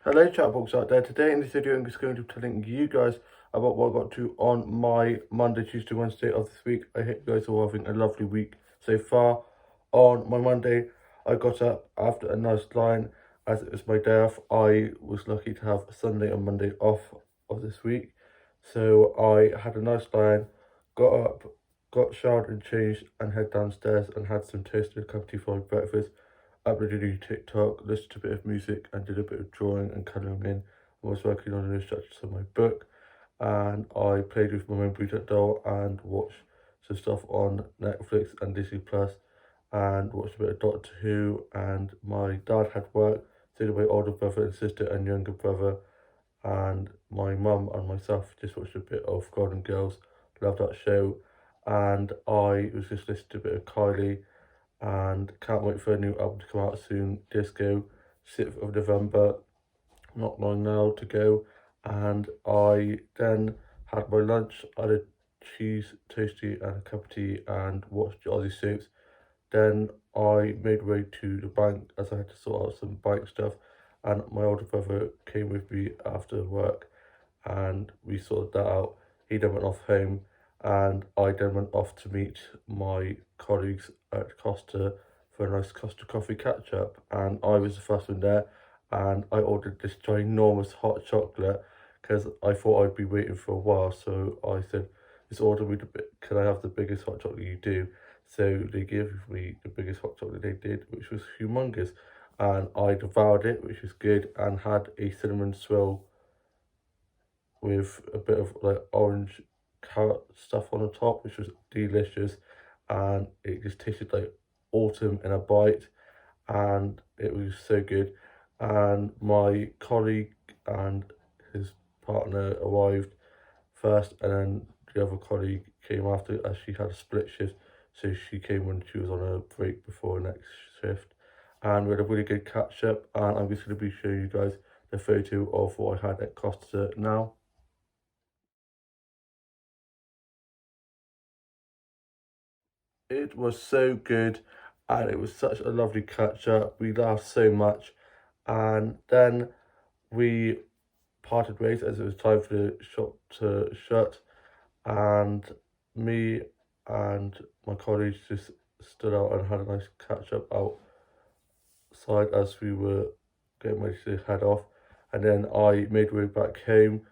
Hello chatbox out there. Today in this video I'm just going to be telling you guys about what I got to on my Monday, Tuesday, Wednesday of this week. I hope you guys are all having a lovely week so far. On my Monday, I got up after a nice line as it was my day off. I was lucky to have Sunday and Monday off of this week. So I had a nice line, got up, got showered and changed and head downstairs and had some toasted cup of tea for my breakfast, uploaded a new TikTok, listened to a bit of music, and did a bit of drawing and colouring in. I was working on the instructions of my book, and I played with my memory doll and watched some stuff on Netflix and Disney Plus, and watched a bit of Doctor Who. And my dad had work, so did my older brother and sister and younger brother, and my mum and myself just watched a bit of Golden Girls. Love that show, and I was just listening to a bit of Kylie and can't wait for a new album to come out soon. Disco, 6th of November, not long now to go. And I then had my lunch, I had a cheese toasty and a cup of tea and watched Aussie soaps. Then I made way to the bank as I had to sort out some bank stuff, and my older brother came with me after work and we sorted that out. He then went off home, and I then went off to meet my colleagues at Costa for a nice Costa coffee catch up. And I was the first one there, and I ordered this ginormous hot chocolate because I thought I'd be waiting for a while. So I said, "Just order me Can I have the biggest hot chocolate you do?" So they gave me the biggest hot chocolate they did, which was humongous, and I devoured it, which was good, and had a cinnamon swirl with a bit of like orange carrot stuff on the top, which was delicious, and it just tasted like autumn in a bite, and it was so good. And my colleague and his partner arrived first, and then the other colleague came after as she had a split shift, so she came when she was on a break before her next shift. And we had a really good catch up, and I'm just going to be showing you guys the photo of what I had at Costa now. It was so good, and it was such a lovely catch up. We laughed so much, and then we parted ways as it was time for the shop to shut. And me and my colleagues just stood out and had a nice catch up outside as we were getting ready to head off. And then I made my way back home,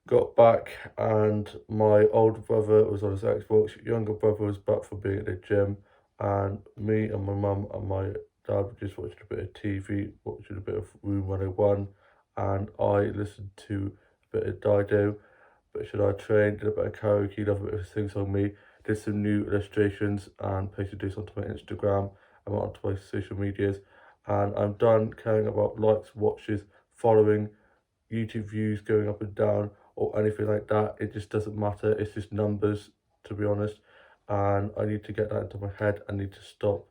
got back, and my older brother was on his Xbox, younger brother was back from being at the gym, and me and my mum and my dad just watched a bit of TV, watching a bit of Room 101, and I listened to a bit of Dido, but should I train, did a bit of karaoke, love a bit of sing song me, did some new illustrations and posted this onto my Instagram and went onto my social medias, and I'm done caring about likes, watches, following, YouTube views going up and down or anything like that. It just doesn't matter. It's just numbers, to be honest. And I need to get that into my head. I need to stop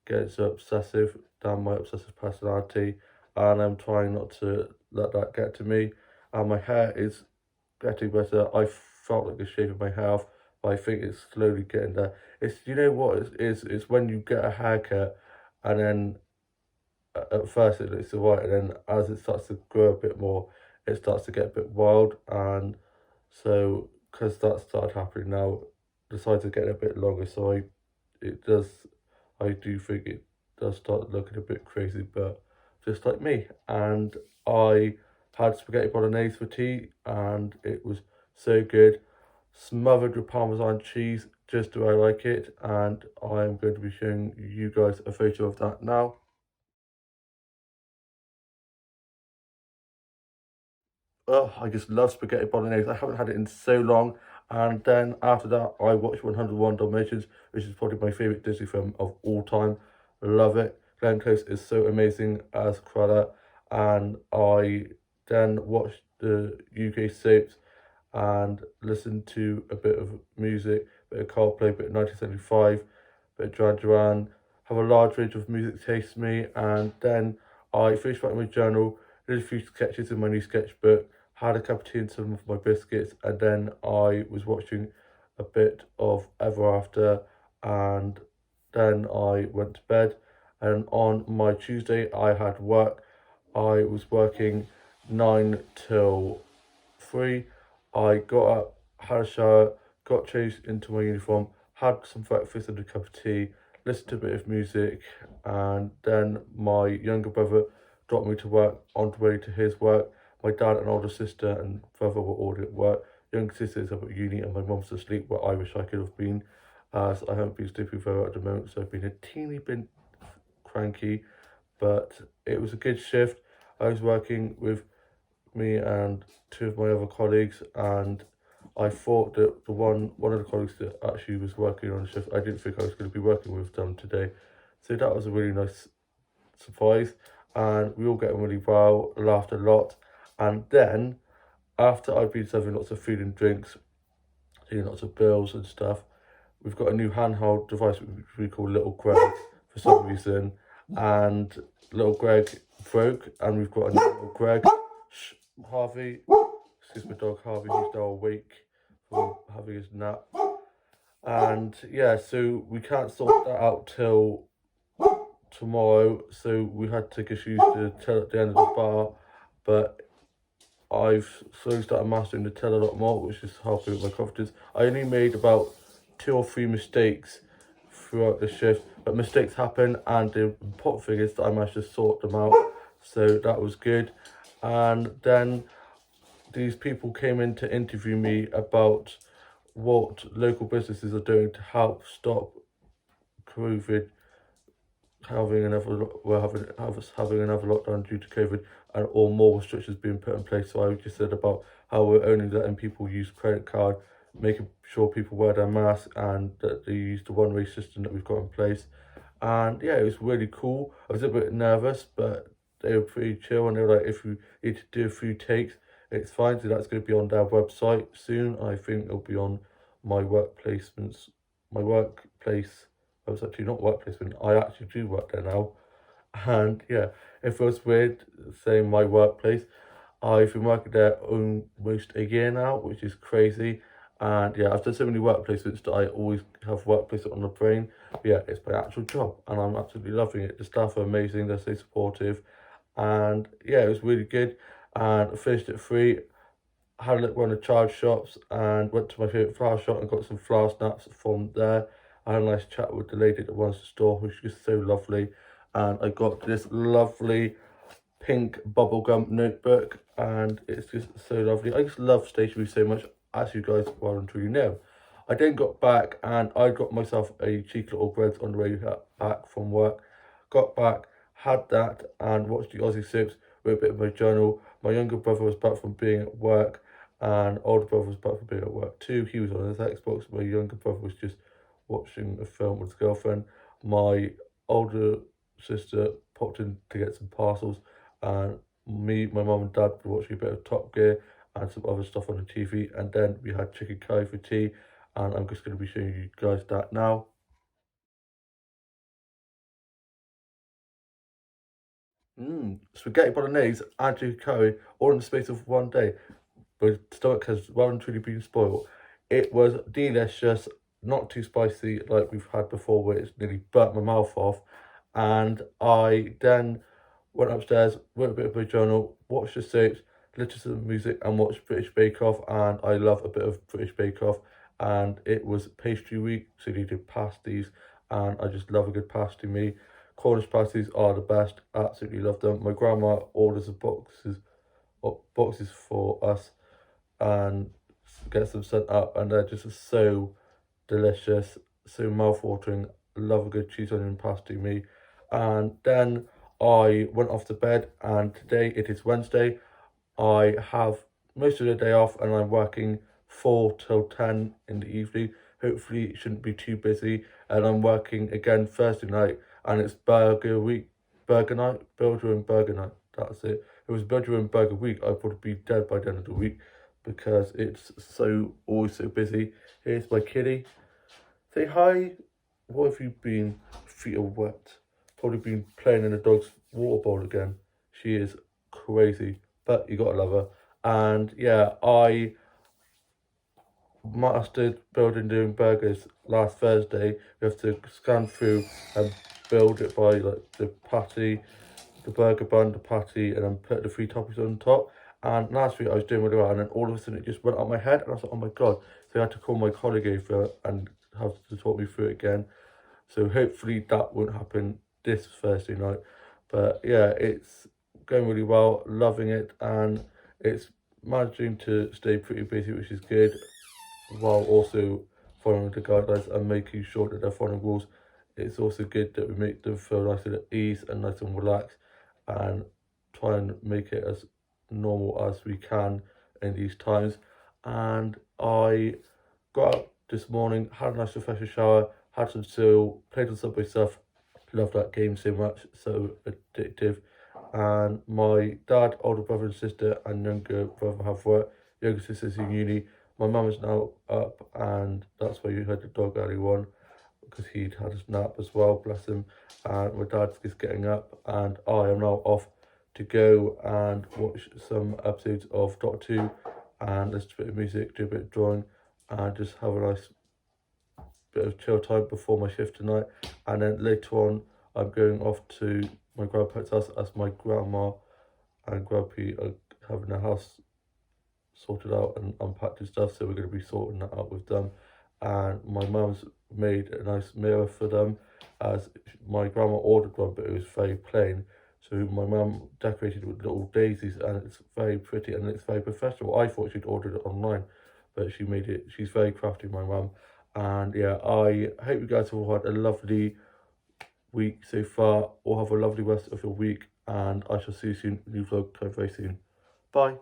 getting so obsessive, damn my obsessive personality. And I'm trying not to let that get to me. And my hair is getting better. I felt like the shape of my hair off, but I think it's slowly getting there. It's, you know what it is? It's when you get a haircut and then at first it looks alright, and then as it starts to grow a bit more, it starts to get a bit wild. And so, because that started happening now, the sides are getting a bit longer. So it does, I do think it does start looking a bit crazy, but just like me. And I had spaghetti bolognese for tea, and it was so good, smothered with Parmesan cheese, just the way I like it. And I am going to be showing you guys a photo of that now. Oh, I just love spaghetti bolognese. I haven't had it in so long. And then after that, I watched 101 Dalmatians, which is probably my favourite Disney film of all time. Love it. Glenn Close is so amazing as Cruella. And I then watched the UK soaps and listened to a bit of music, a bit of Coldplay, a bit of 1975, a bit of Duran Duran. Have a large range of music tastes me. And then I finished writing my journal, did a few sketches in my new sketchbook, had a cup of tea and some of my biscuits, and then I was watching a bit of Ever After, and then I went to bed. And on my Tuesday, I had work. I was working 9 till 3. I got up, had a shower, got changed into my uniform, had some breakfast and a cup of tea, listened to a bit of music, and then my younger brother dropped me to work on the way to his work. My dad and older sister and brother were already at work. Younger sister is up at uni, and my mum's asleep, where I wish I could have been, as I haven't been sleeping very well at the moment, so I've been a teeny bit cranky, but it was a good shift. I was working with me and two of my other colleagues, and I thought that one of the colleagues that actually was working on the shift, I didn't think I was going to be working with them today, so that was a really nice surprise. And we all get on really well, laughed a lot, and then after I've been serving lots of food and drinks, doing lots of bills and stuff, we've got a new handheld device which we call Little Greg for some reason, and Little Greg broke, and we've got a new Little Greg. Shh, Harvey. Excuse my dog Harvey, he's now awake from having his nap. And yeah, so we can't sort that out till tomorrow, so we had to just use the till at the end of the bar, but I've slowly started mastering the till a lot more, which is helping with my confidence. I only made about 2 or 3 mistakes throughout the shift, but mistakes happen, and the important thing is that I managed to sort them out, so that was good. And then these people came in to interview me about what local businesses are doing to help stop COVID having another having another lockdown due to COVID, and or more restrictions being put in place. So I just said about how we're only letting people use credit card, making sure people wear their mask, and that they use the one-way system that we've got in place. And yeah, it was really cool. I was a bit nervous, but they were pretty chill, and they were like, if you need to do a few takes, it's fine. So that's going to be on their website soon. I think it'll be on my workplace. I was actually not work placement. I actually do work there now, and yeah, it feels weird saying my workplace. I've been working there almost a year now, which is crazy. And yeah, I've done so many work placements that I always have work placement on the brain. But yeah, it's my actual job, and I'm absolutely loving it. The staff are amazing. They're so supportive, and yeah, it was really good. And I finished at 3. Had a look around the charge shops and went to my favourite flower shop and got some flower snaps from there. I had a nice chat with the lady that runs the store, who's just so lovely. And I got this lovely pink bubblegum notebook, and it's just so lovely. I just love stationery so much, as you guys well and truly know. I then got back and I got myself a cheeky little bread on the way back from work. Got back, had that, and watched the Aussie soaps, wrote a bit of my journal. My younger brother was back from being at work, and older brother was back from being at work too. He was on his Xbox. My younger brother was just watching a film with his girlfriend. My older sister popped in to get some parcels, and me, my mum and dad were watching a bit of Top Gear and some other stuff on the TV, and then we had chicken curry for tea, and I'm just going to be showing you guys that now. Spaghetti bolognese and chicken curry all in the space of one day. My stomach has well and truly been spoiled. It was delicious, not too spicy like we've had before, where it's nearly burnt my mouth off. And I then went upstairs, wrote a bit of my journal, watched the soaps, listened to the music, and watched British Bake Off. And I love a bit of British Bake Off. And it was pastry week, so they did pasties, and I just love a good pasty. Me, Cornish pasties are the best. Absolutely love them. My grandma orders boxes for us and gets them sent up, and they're just so delicious, so mouth-watering. Love a good cheese onion pasty, me. And then I went off to bed, and today it is Wednesday. I have most of the day off, and I'm working 4 till 10 in the evening. Hopefully it shouldn't be too busy, and I'm working again Thursday night, and it's burger week, burger night, burger and burger night. That's it. If it was burger and burger week, I'd probably be dead by the end of the week, because it's always so busy. Here's my kitty. Say hi. What have you been? Feet are wet. Probably been playing in the dog's water bowl again. She is crazy, but you gotta love her. And yeah, I mastered building doing burgers last Thursday. We have to scan through and build it by like the patty, the burger bun, the patty, and then put the 3 toppings on top. And last week I was doing really well, and then all of a sudden it just went out my head, and I was like, oh my god. So I had to call my colleague over and have to talk me through it again. So hopefully that won't happen this Thursday night. But yeah, it's going really well, loving it, and it's managing to stay pretty busy, which is good, while also following the guidelines and making sure that they're following rules. It's also good that we make them feel nice and at ease and nice and relaxed, and try and make it as normal as we can in these times. And I got up this morning, had a nice refreshing shower, had some cereal, played on Subway stuff. Love that game so much, so addictive. And my dad, older brother and sister, and younger brother have work. Younger sister's in uni. My mum is now up, and that's why you heard the dog earlier on, because he'd had his nap as well, bless him. And my dad's just getting up, and I am now off to go and watch some episodes of Doctor Who, and listen to a bit of music, do a bit of drawing, and just have a nice bit of chill time before my shift tonight. And then later on, I'm going off to my grandparents' house as my grandma and grandpa are having their house sorted out and unpacked and stuff, so we're going to be sorting that out with them. And my mum's made a nice mirror for them, as my grandma ordered one, but it was very plain. So my mum decorated with little daisies, and it's very pretty and it's very professional. I thought she'd ordered it online, but she made it. She's very crafty, my mum. And yeah, I hope you guys have all had a lovely week so far, or have a lovely rest of your week, and I shall see you soon. New vlog coming very soon. Bye.